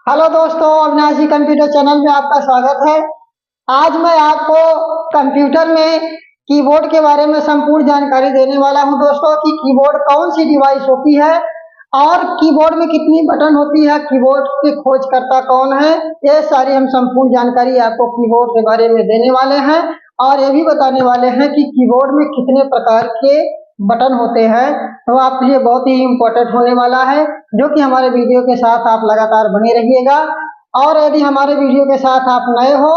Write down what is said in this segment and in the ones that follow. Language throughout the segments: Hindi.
हेलो दोस्तों, अविनाशी कंप्यूटर चैनल में आपका स्वागत है। आज मैं आपको कंप्यूटर में कीबोर्ड के बारे में संपूर्ण जानकारी देने वाला हूं दोस्तों कि कीबोर्ड कौन सी डिवाइस होती है और कीबोर्ड में कितनी बटन होती है, कीबोर्ड के खोजकर्ता कौन है। ये सारी हम संपूर्ण जानकारी आपको कीबोर्ड के बारे में देने वाले हैं और ये भी बताने वाले हैं कि कीबोर्ड में कितने प्रकार के बटन होते हैं। तो आपके लिए बहुत ही इम्पोर्टेंट होने वाला है, जो कि हमारे वीडियो के साथ आप लगातार बने रहिएगा। और यदि हमारे वीडियो के साथ आप नए हो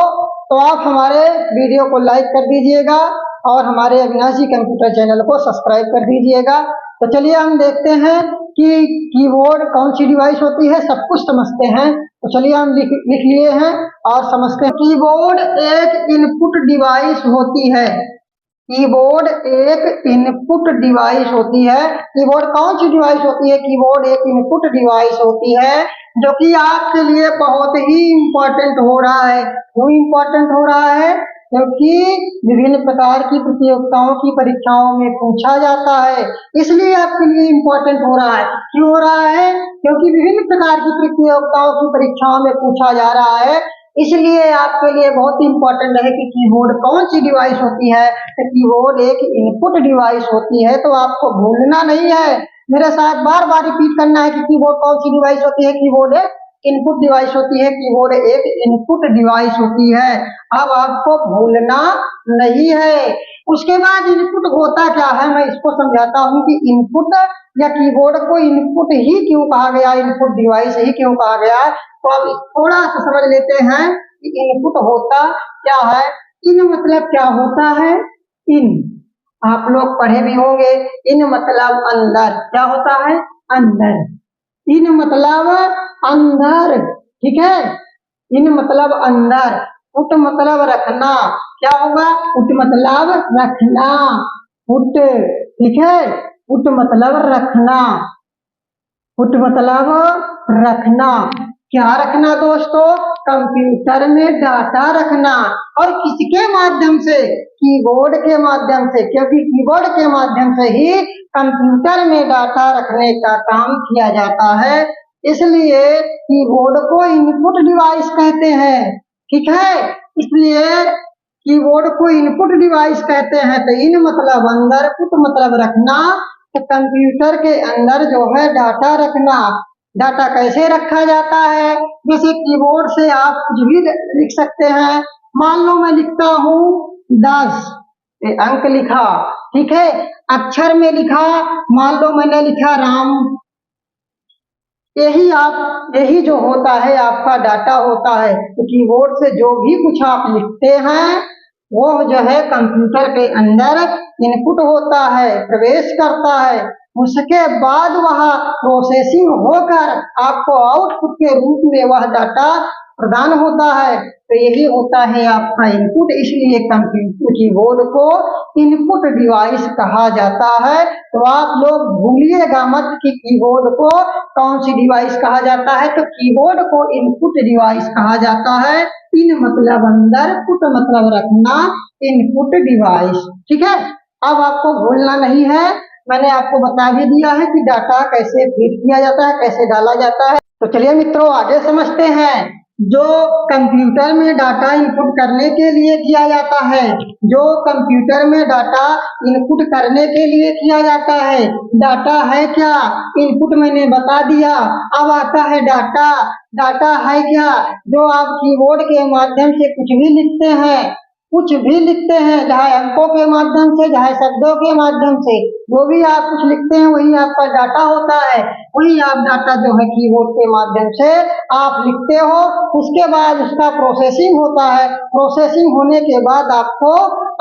तो आप हमारे वीडियो को लाइक कर दीजिएगा और हमारे अविनाशी कंप्यूटर चैनल को सब्सक्राइब कर दीजिएगा। तो चलिए हम देखते हैं कि कीबोर्ड कौन सी डिवाइस होती है, सब कुछ समझते हैं। तो चलिए हम लिख लिए हैं और समझते हैं। कीबोर्ड एक इनपुट डिवाइस होती है। कीबोर्ड एक इनपुट डिवाइस होती है। कीबोर्ड कौन सी डिवाइस होती है? कीबोर्ड एक इनपुट डिवाइस होती है, जो कि आपके लिए बहुत ही इम्पोर्टेंट हो रहा है। क्यों इम्पोर्टेंट हो रहा है? क्योंकि विभिन्न प्रकार की प्रतियोगिताओं की परीक्षाओं में पूछा जाता है, इसलिए आपके लिए इम्पोर्टेंट हो रहा है। क्यों हो रहा है? क्योंकि विभिन्न प्रकार की प्रतियोगिताओं की परीक्षाओं में पूछा जा रहा है, इसलिए आपके लिए बहुत इम्पोर्टेंट है कि कीबोर्ड कौन सी डिवाइस होती है। तो कीबोर्ड एक इनपुट डिवाइस होती है, तो आपको भूलना नहीं है। मेरे साथ बार बार रिपीट करना है कि कीबोर्ड कौन सी डिवाइस होती है। कीबोर्ड एक इनपुट डिवाइस होती है। कीबोर्ड एक इनपुट डिवाइस होती है। अब आपको भूलना नहीं है। उसके बाद इनपुट होता क्या है, मैं इसको समझाता हूँ कि इनपुट या कीबोर्ड को इनपुट ही क्यों कहा गया, इनपुट डिवाइस ही क्यों कहा गया। तो अब थोड़ा सा समझ लेते हैं कि इनपुट होता क्या है। इन मतलब क्या होता है? इन आप लोग पढ़े भी होंगे। इन मतलब अंदर। क्या होता है? अंदर। इन मतलब अंदर, ठीक है। इन मतलब अंदर। उट मतलब रखना। क्या होगा? उट मतलब रखना। उट, ठीक है। उट मतलब रखना। उट मतलब रखना। क्या रखना दोस्तों? कंप्यूटर में डाटा रखना। और किसके माध्यम से? कीबोर्ड के माध्यम से, क्योंकि कीबोर्ड के माध्यम से ही कंप्यूटर में डाटा रखने का काम किया जाता है। इसलिए कीबोर्ड को इनपुट डिवाइस कहते हैं, ठीक है। इसलिए कीबोर्ड को इनपुट डिवाइस कहते हैं। तो इन मतलब अंदर, पुट मतलब रखना। तो कंप्यूटर के अंदर जो है डाटा रखना। डाटा कैसे रखा जाता है? जैसे कीबोर्ड से आप कुछ भी लिख सकते हैं। मान लो मैं लिखता हूँ 10, अंक लिखा, ठीक है। अक्षर में लिखा, मान लो मैंने लिखा राम। यही जो होता है आपका डाटा होता है। तो कीबोर्ड से जो भी कुछ आप लिखते हैं वो जो है कंप्यूटर के अंदर इनपुट होता है, प्रवेश करता है। उसके बाद वह प्रोसेसिंग होकर आपको आउटपुट के रूप में वह डाटा प्रदान होता है। तो यही होता है आपका इनपुट। इसलिए कंप्यूटर कीबोर्ड को इनपुट डिवाइस कहा जाता है। तो आप लोग भूलिएगा मत कि कीबोर्ड को कौन सी डिवाइस कहा जाता है। तो कीबोर्ड को इनपुट डिवाइस कहा जाता है। इन मतलब अंदर, पुट मतलब रखना, इनपुट डिवाइस, ठीक है। अब आपको भूलना नहीं है। मैंने आपको बता भी दिया है कि डाटा कैसे फीड किया जाता है, कैसे डाला जाता है। तो चलिए मित्रों आगे समझते हैं। जो कंप्यूटर में डाटा इनपुट करने के लिए किया जाता है, जो कंप्यूटर में डाटा इनपुट करने के लिए किया जाता है, डाटा है क्या? इनपुट मैंने बता दिया। अब आता है डाटा। डाटा है क्या? जो आप कीबोर्ड के माध्यम से कुछ भी लिखते हैं, कुछ भी लिखते हैं, चाहे अंकों के माध्यम से, चाहे शब्दों के माध्यम से, जो भी आप कुछ लिखते हैं वही आपका डाटा होता है। वही आप डाटा जो है कीबोर्ड के माध्यम से आप लिखते हो। उसके बाद उसका प्रोसेसिंग होता है। प्रोसेसिंग होने के बाद आपको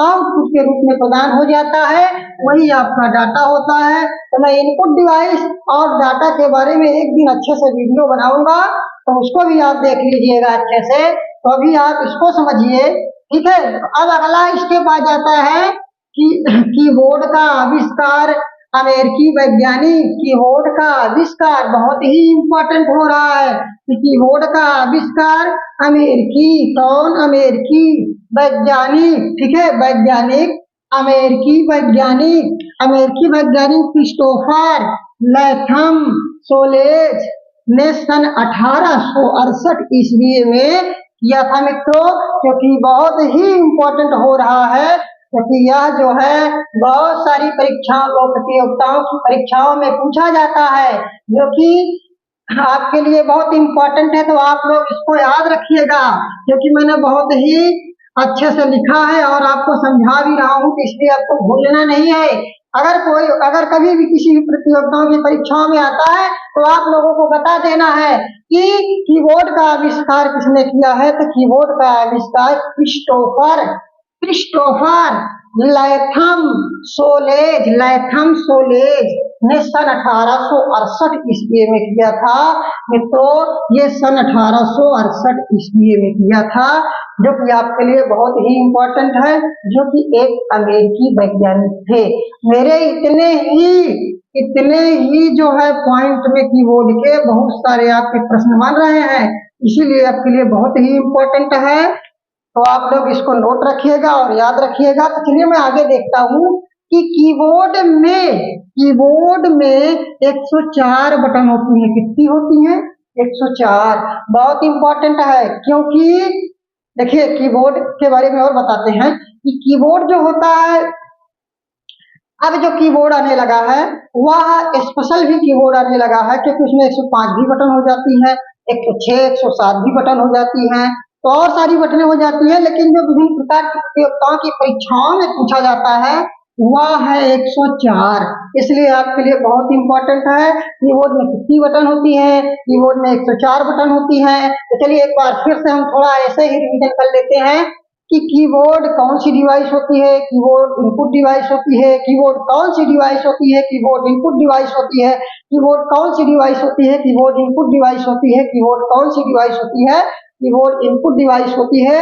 आउटपुट के रूप में प्रदान हो जाता है, वही आपका डाटा होता है। तो मैं इनपुट डिवाइस और डाटा के बारे में एक दिन अच्छे से वीडियो बनाऊंगा, तो उसको भी आप देख लीजिएगा अच्छे से। तो अभी आप इसको समझिए, ठीक है। अब अगला स्टेप आ जाता है कि कीबोर्ड का आविष्कार अमेरिकी वैज्ञानिक। कीबोर्ड का आविष्कार बहुत ही इम्पोर्टेंट हो रहा है कि कीबोर्ड का आविष्कार अमेरिकी, कौन? अमेरिकी वैज्ञानिक, ठीक है। वैज्ञानिक, अमेरिकी वैज्ञानिक, अमेरिकी वैज्ञानिक क्रिस्टोफर लैथम सोलेज, ने सन 1868 ईस्वी में किया था मित्रों, क्योंकि बहुत ही इम्पोर्टेंट हो रहा है, क्योंकि यह जो है बहुत सारी परीक्षाओं और प्रतियोगिताओं की परीक्षाओं में पूछा जाता है, जो कि आपके लिए बहुत इम्पोर्टेंट है। तो आप लोग इसको याद रखिएगा, क्योंकि मैंने बहुत ही अच्छे से लिखा है और आपको समझा भी रहा हूँ, इसलिए आपको भूलना नहीं है। अगर कभी भी किसी भी प्रतियोगिताओं की परीक्षाओं में आता है तो आप लोगों को बता देना है कि कीबोर्ड का आविष्कार किसने किया है। तो कीबोर्ड का आविष्कार क्रिस्टोफर क्रिस्टोफर लैथम सोलेज ने सन 1868 ईस्वी में किया था मित्रों। ये सन 1868 ईस्वी में किया था, जो कि आपके लिए बहुत ही इम्पोर्टेंट है, जो कि एक अमेरिकी वैज्ञानिक थे। मेरे इतने ही जो है पॉइंट में कीबोर्ड के बहुत सारे आपके प्रश्न बन रहे हैं, इसीलिए आपके लिए बहुत ही इम्पोर्टेंट है। तो आप लोग इसको नोट रखिएगा और याद रखिएगा। तो चलिए मैं आगे देखता हूँ कि कीबोर्ड में 104 बटन होती हैं। कितनी होती हैं? 104। बहुत इंपॉर्टेंट है, क्योंकि देखिए कीबोर्ड के बारे में और बताते हैं कि कीबोर्ड जो होता है, अब जो कीबोर्ड आने लगा है वह स्पेशल भी कीबोर्ड आने लगा है, क्योंकि उसमें 105 भी बटन हो जाती है, 106 107 भी बटन हो जाती हैं, तो और सारी बटनें हो जाती हैं। लेकिन जो विभिन्न प्रकार की प्रतियोगिताओं की परीक्षाओं में पूछा जाता है वह है 104। इसलिए आपके लिए बहुत इंपॉर्टेंट है कीबोर्ड में कितनी बटन होती है। कीबोर्ड में 104 बटन होती है। तो चलिए एक बार फिर से हम थोड़ा ऐसे ही रिवीजन कर लेते हैं कि कीबोर्ड कौन सी डिवाइस होती है। कीबोर्ड इनपुट डिवाइस होती है। कीबोर्ड कौन सी डिवाइस होती है? कीबोर्ड इनपुट डिवाइस होती है। कीबोर्ड कौन सी डिवाइस होती है? कीबोर्ड इनपुट डिवाइस होती है। कीबोर्ड कौन सी डिवाइस होती है? कीबोर्ड इनपुट डिवाइस होती है।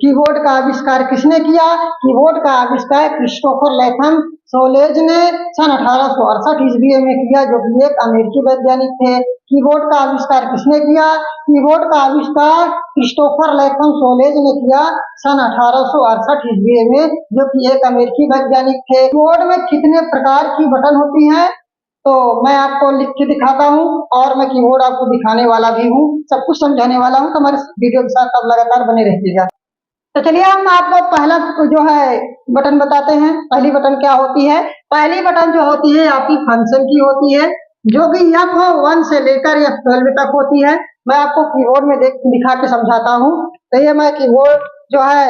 कीबोर्ड का आविष्कार किसने किया? कीबोर्ड का आविष्कार क्रिस्टोफर लैथम सोलेज ने सन 1868 ईस्वी में किया, जो कि एक अमेरिकी वैज्ञानिक थे। कीबोर्ड का आविष्कार किसने किया? कीबोर्ड का आविष्कार क्रिस्टोफर लैथम सोलेज ने किया सन 1868 ईस्वी में, जो कि एक अमेरिकी वैज्ञानिक थे। कीबोर्ड में कितने प्रकार की बटन होती हैं तो मैं आपको लिख के दिखाता हूँ, और मैं कीबोर्ड आपको दिखाने वाला भी हूँ, सब कुछ समझाने वाला हूँ। तो हमारे वीडियो के साथ आप लगातार बने रहिएगा। तो चलिए हम आपको पहला जो है बटन बताते हैं। पहली बटन क्या होती है? पहली बटन जो होती है आपकी फंक्शन की होती है, जो कि F1 से लेकर F12 तक होती है। मैं आपको कीबोर्ड में दिखा के समझाता हूँ। तो ये मैं कीबोर्ड जो है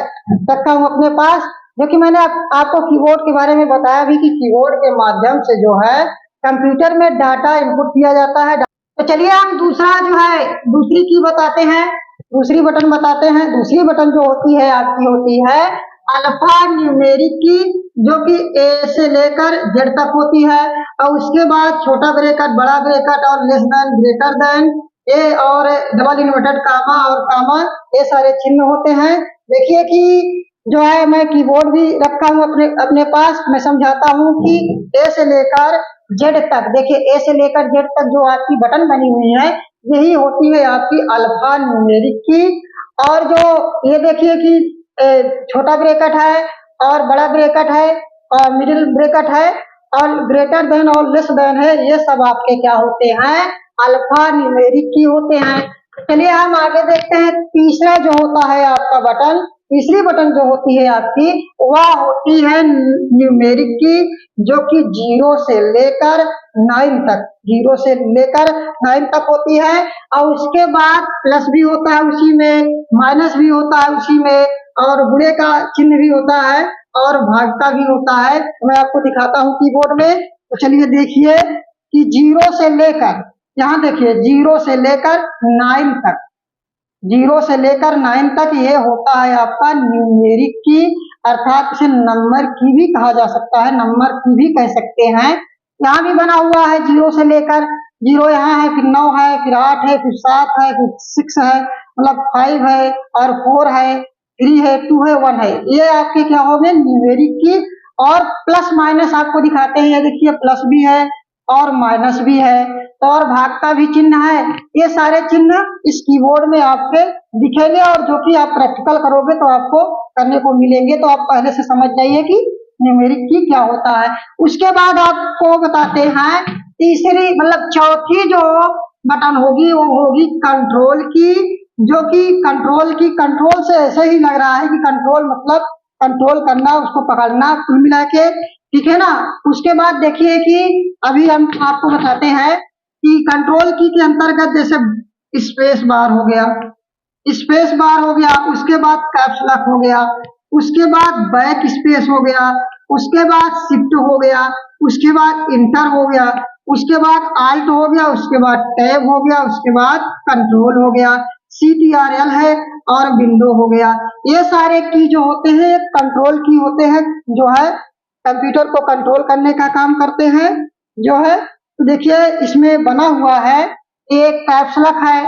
रखा हूँ अपने पास, जो कि मैंने आपको कीबोर्ड के बारे में बताया भी कि कीबोर्ड के माध्यम से जो है कंप्यूटर में डाटा इनपुट किया जाता है। तो चलिए हम दूसरा जो है दूसरी की बताते हैं, दूसरी बटन बताते हैं। दूसरी बटन जो होती है आपकी होती है अल्फा न्यूमेरिक की, जो कि ए से लेकर जेड तक होती है, और उसके बाद छोटा ब्रैकेट, बड़ा ब्रैकेट और लेस देन, ग्रेटर देन, ए और डबल इन्वर्टेड कामा और कामा, ये सारे चिन्ह होते हैं। देखिए कि जो है मैं कीबोर्ड भी रखा हूँ अपने पास। मैं समझाता हूँ कि ए से लेकर जेड तक, देखिए ए से लेकर जेड तक जो आपकी बटन बनी हुई है यही होती है आपकी अल्फा न्यूमेरिक की। और जो ये देखिए कि छोटा ब्रैकेट है और बड़ा ब्रैकेट है और मिडिल ब्रैकेट है और ग्रेटर देन और लेस देन है, ये सब आपके क्या होते हैं? अल्फा न्यूमेरिक की होते हैं। चलिए हम आगे देखते हैं। तीसरा जो होता है आपका बटन, तीसरी बटन जो होती है आपकी वह होती है न्यूमेरिक की, जो कि 0 से लेकर 9 तक, 0 से लेकर 9 तक होती है। और उसके बाद प्लस भी होता है उसी में, माइनस भी होता है उसी में, और गुणे का चिन्ह भी होता है और भाग का भी होता है। मैं आपको दिखाता हूँ कीबोर्ड में। तो चलिए देखिए कि 0 से लेकर, यहाँ देखिए 0 से लेकर 9 तक, 0 से लेकर 9 तक ये होता है आपका न्यूमेरिक की, अर्थात इसे नंबर की भी कहा जा सकता है, नंबर की भी कह सकते हैं। यहाँ भी बना हुआ है 0 से लेकर, 0 यहाँ है, फिर 9 है, फिर 8 है, फिर 7 है, फिर 6 है, मतलब 5 है और 4 है, 3 है, 2 है, 1 है। ये आपके क्या हो गए? न्यूमेरिक की। और प्लस माइनस आपको दिखाते हैं, ये देखिए प्लस भी है और माइनस भी है और भाग का भी चिन्ह है। ये सारे चिन्ह इस कीबोर्ड में आपके दिखेंगे, और जो कि आप प्रैक्टिकल करोगे तो आपको करने को मिलेंगे। तो आप पहले से समझ जाइए कि न्यूमेरिक की क्या होता है। उसके बाद आपको बताते हैं तीसरी मतलब चौथी जो बटन होगी वो होगी कंट्रोल की, जो कि कंट्रोल से ऐसे ही लग रहा है कि कंट्रोल मतलब कंट्रोल करना, उसको पकड़ना, कुल मिला के, ठीक है ना। उसके बाद देखिए कि अभी हम आपको बताते हैं कि कंट्रोल की के अंतर्गत जैसे स्पेस बार हो गया, स्पेस बार हो गया, उसके बाद कैप्स लॉक हो गया, उसके बाद बैक स्पेस हो गया, उसके बाद शिफ्ट हो गया, उसके बाद इंटर हो गया, उसके बाद आल्ट हो गया, उसके बाद टैब हो गया, उसके बाद कंट्रोल हो गया, CTRL है और विंडो हो गया। ये सारे की जो होते हैं कंट्रोल की होते हैं, जो है कंप्यूटर को कंट्रोल करने का काम करते हैं, जो है। तो देखिए इसमें बना हुआ है, एक कैप्स लॉक है,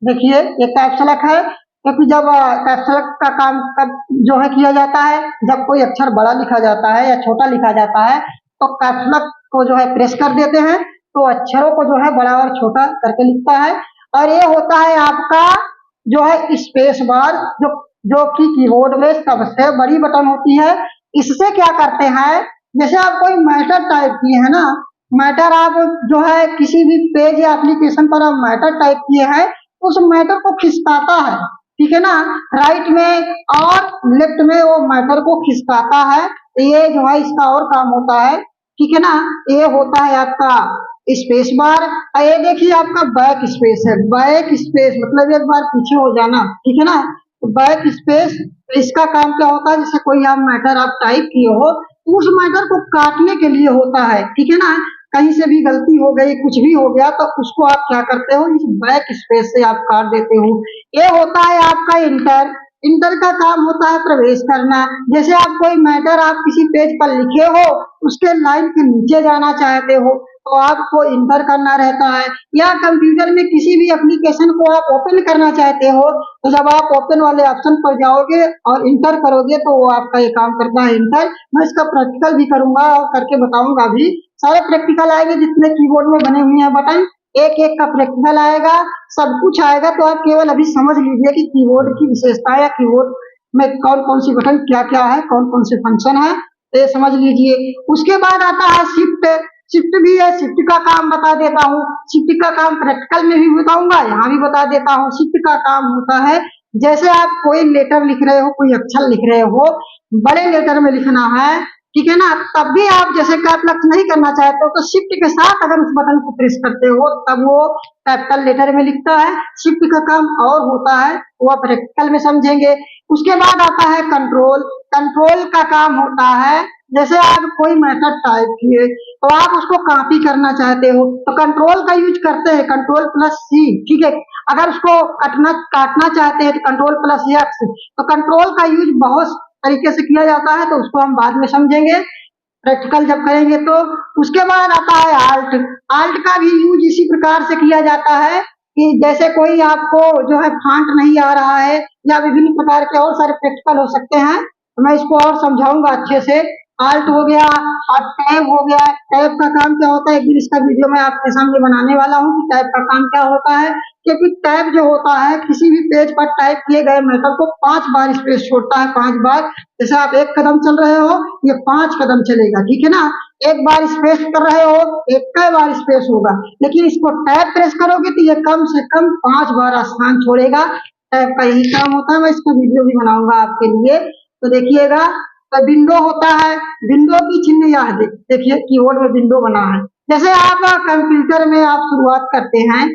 देखिए ये कैप्स लॉक है, क्योंकि जब कैप्स लॉक का काम कब जो है किया जाता है, जब कोई अक्षर बड़ा लिखा जाता है या छोटा लिखा जाता है तो कैप्स लॉक को जो है प्रेस कर देते हैं, तो अक्षरों को जो है बड़ा और छोटा करके लिखता है। और ये होता है आपका जो है स्पेस बार, जो कि कीबोर्ड में सबसे बड़ी बटन होती है। इससे क्या करते हैं, जैसे आप कोई मैटर टाइप किए हैं ना, मैटर आप जो है किसी भी पेज या एप्लीकेशन पर आप मैटर टाइप किए हैं, उस मैटर को खिसकाता है, ठीक है ना, राइट में और लेफ्ट में वो मैटर को खिसकाता है। ये जो है इसका और काम होता है, ठीक है ना। ये होता है आपका स्पेस बार। और ये देखिए आपका बैक स्पेस है, बैक स्पेस मतलब एक बार पीछे हो जाना, ठीक है ना। तो बैक स्पेस, इसका काम क्या होता है, जैसे कोई आप मैटर आप टाइप किए हो तो उस मैटर को काटने के लिए होता है, ठीक है ना। कहीं से भी गलती हो गई, कुछ भी हो गया तो उसको आप क्या करते हो, इस बैक स्पेस से आप काट देते हो। ये होता है आपका इंटर। इंटर का काम होता है प्रवेश करना, जैसे आप कोई मैटर आप किसी पेज पर लिखे हो, उसके लाइन के नीचे जाना चाहते हो तो आपको इंटर करना रहता है। या कंप्यूटर में किसी भी एप्लीकेशन को आप ओपन करना चाहते हो तो जब आप ओपन वाले ऑप्शन पर जाओगे और इंटर करोगे तो वो आपका ये काम करता है इंटर। मैं इसका प्रैक्टिकल भी करूंगा और करके बताऊंगा भी, सारे प्रैक्टिकल आएंगे जितने कीबोर्ड में बने हुए हैं बटन, एक एक का प्रैक्टिकल आएगा, सब कुछ आएगा। तो आप केवल अभी समझ लीजिए कि कीबोर्ड की विशेषता या कीबोर्ड में कौन कौन सी बटन क्या क्या है, कौन कौन से फंक्शन है, तो ये समझ लीजिए। उसके बाद आता है शिफ्ट। शिफ्ट भी है, शिफ्ट का काम बता देता हूँ। शिफ्ट का काम प्रैक्टिकल में भी बताऊंगा, यहाँ भी बता देता हूँ। शिफ्ट का काम होता है, जैसे आप कोई लेटर लिख रहे हो, कोई अक्षर लिख रहे हो, बड़े लेटर में लिखना है, ठीक है ना, तब भी आप जैसे कैप लॉक नहीं करना चाहते हो तो शिफ्ट के साथ अगर उस बटन को प्रेस करते हो तब वो कैपिटल लेटर में लिखता है। शिफ्ट का काम और होता है, वो आप प्रैक्टिकल में समझेंगे। उसके बाद आता है कंट्रोल। कंट्रोल का काम होता है, जैसे आप कोई मेथड टाइप किए तो आप उसको कॉपी करना चाहते हो तो कंट्रोल का यूज करते हैं, कंट्रोल+C, ठीक है। अगर उसको काटना चाहते हैं तो कंट्रोल+X। तो कंट्रोल का यूज बहुत तरीके से किया जाता है, तो उसको हम बाद में समझेंगे प्रैक्टिकल जब करेंगे तो। उसके बाद आता है आल्ट। आल्ट का भी यूज इसी प्रकार से किया जाता है कि जैसे कोई आपको जो है फॉन्ट नहीं आ रहा है या विभिन्न प्रकार के और सारे प्रैक्टिकल हो सकते हैं, तो मैं इसको और समझाऊंगा अच्छे से। आल्ट हो गया और टैब हो गया। टैब का काम क्या होता है, एक दिन इसका वीडियो मैं आपके सामने बनाने वाला हूँ कि टैब का काम क्या होता है। क्योंकि टैब जो होता है किसी भी पेज पर टाइप किए गए मैटर को 5 बार स्पेस छोड़ता है, 5 बार। जैसे आप 1 कदम चल रहे हो, ये 5 कदम चलेगा, ठीक है ना। एक बार स्पेस कर रहे हो, एक कई बार स्पेस होगा, लेकिन इसको टैब प्रेस करोगे तो ये कम से कम 5 बार स्थान छोड़ेगा। टैब का यही काम होता है, मैं इसका वीडियो भी बनाऊंगा आपके लिए, तो देखिएगा। तो विंडो होता है, विंडो की चिन्ह यह देखिए कीबोर्ड में विंडो बना है। जैसे आप कंप्यूटर में आप शुरुआत करते हैं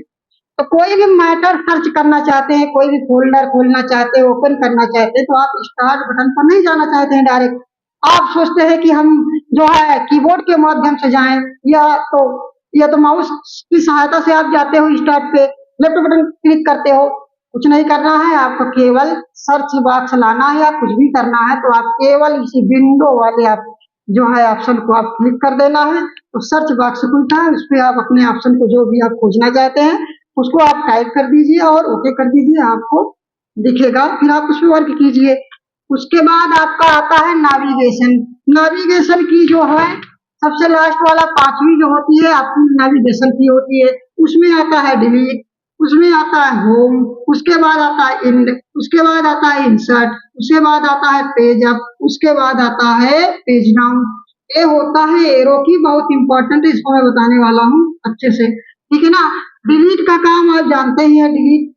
तो कोई भी मैटर सर्च करना चाहते हैं, कोई भी फोल्डर खोलना चाहते हैं, ओपन करना चाहते हैं, तो आप स्टार्ट बटन पर नहीं जाना चाहते हैं डायरेक्ट, आप सोचते हैं कि हम जो है कीबोर्ड के माध्यम से जाएं, या तो माउस की सहायता से आप जाते हो स्टार्ट पे, लेफ्ट बटन क्लिक करते हो। कुछ नहीं करना है, आपको केवल सर्च बॉक्स लाना है या कुछ भी करना है तो आप केवल इसी विंडो वाले आप जो है ऑप्शन को आप क्लिक कर देना है, तो सर्च बॉक्स खुलता है, उस पर आप अपने ऑप्शन को जो भी आप खोजना चाहते हैं उसको आप टाइप कर दीजिए और ओके कर दीजिए, आपको दिखेगा, फिर आप उस पर वर्क कीजिए। उसके बाद आपका आता है नेविगेशन। नेविगेशन की जो है सबसे लास्ट वाला 5वीं जो होती है आपकी नेविगेशन की होती है, उसमें आता है डिलीट, उसमें आता है होम, उसके बाद आता है इंड, उसके बाद आता है इंसर्ट, उसके बाद आता है पेज अप, उसके बाद आता है पेज डाउन। ये होता है एरो की, बहुत इंपॉर्टेंट, इसको मैं बताने वाला हूँ अच्छे से, ठीक है ना। डिलीट का काम आप जानते ही हैं, डिलीट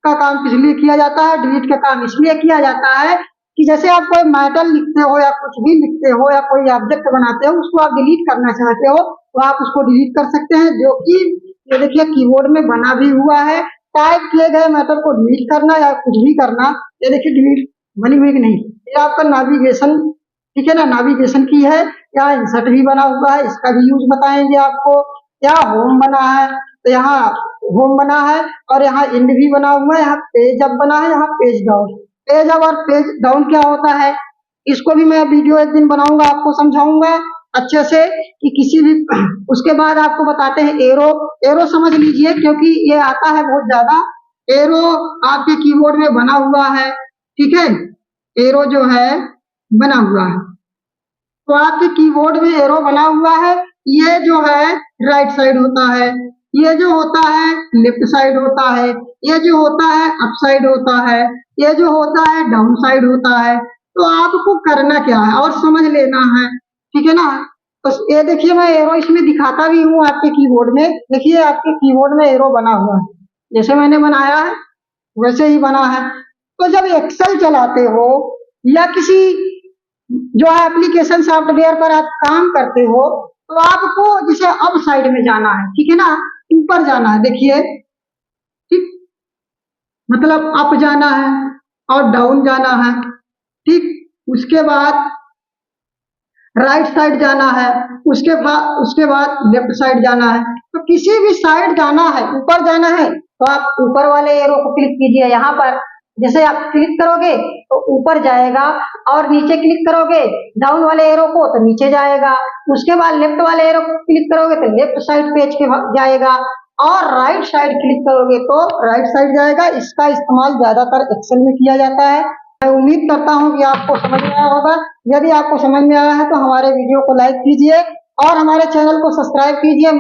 का काम किस लिए किया जाता है। डिलीट का काम इसलिए किया जाता है कि जैसे आप कोई मैटर लिखते हो या कुछ भी लिखते हो या कोई ऑब्जेक्ट बनाते हो, उसको आप डिलीट करना चाहते हो तो आप उसको डिलीट कर सकते हैं, जो कि ये देखिए कीबोर्ड में बना भी हुआ है। टाइप किए गए मैटर को डिलीट करना या कुछ भी करना, ये देखिए डिलीट बनी हुई कि नहीं। ये आपका नेविगेशन, ठीक है ना, नेविगेशन की है। यहाँ इंसर्ट भी बना हुआ है, इसका भी यूज बताएंगे आपको। यहाँ होम बना है, तो यहाँ होम बना है, और यहाँ इंड भी बना हुआ है। यहाँ पेज अप बना है, यहाँ पेज डाउन। पेज अप और पेज डाउन क्या होता है, इसको भी मैं वीडियो एक दिन बनाऊंगा, आपको समझाऊंगा अच्छे से कि किसी भी। उसके बाद आपको बताते हैं एरो। एरो समझ लीजिए, क्योंकि ये आता है बहुत ज्यादा। एरो आपके कीबोर्ड में बना हुआ है, ठीक है। एरो जो है बना हुआ है, तो आपके कीबोर्ड में एरो बना हुआ है। ये जो है राइट साइड होता है, ये जो होता है लेफ्ट साइड होता है, ये जो होता है अप साइड होता है, ये जो होता है डाउन साइड होता है। तो आपको करना क्या है और समझ लेना है, ठीक है ना। तो ये देखिए, मैं एरो इसमें दिखाता भी हूँ आपके कीबोर्ड में। देखिए आपके कीबोर्ड में एरो बना हुआ है, जैसे मैंने बनाया है वैसे ही बना है। तो जब एक्सेल चलाते हो या किसी जो एप्लीकेशन सॉफ्टवेयर पर आप काम करते हो, तो आपको जैसे अप साइड में जाना है, ठीक है ना, ऊपर जाना है, देखिए, ठीक, मतलब अप जाना है और डाउन जाना है, ठीक। उसके बाद राइट साइड जाना है, उसके बाद लेफ्ट साइड जाना है। तो किसी भी साइड जाना है, ऊपर जाना है, तो आप ऊपर वाले एरो को क्लिक कीजिए। यहाँ पर जैसे आप क्लिक करोगे तो ऊपर जाएगा, और नीचे क्लिक करोगे डाउन वाले एरो को तो नीचे जाएगा। उसके बाद लेफ्ट वाले एरो को क्लिक करोगे तो लेफ्ट साइड पेज के जाएगा, और राइट साइड क्लिक करोगे तो राइट साइड जाएगा। इसका इस्तेमाल ज्यादातर एक्सेल में किया जाता है। मैं उम्मीद करता हूँ कि आपको समझ में आया होगा। यदि आपको समझ में आया है तो हमारे वीडियो को लाइक कीजिए और हमारे चैनल को सब्सक्राइब कीजिए।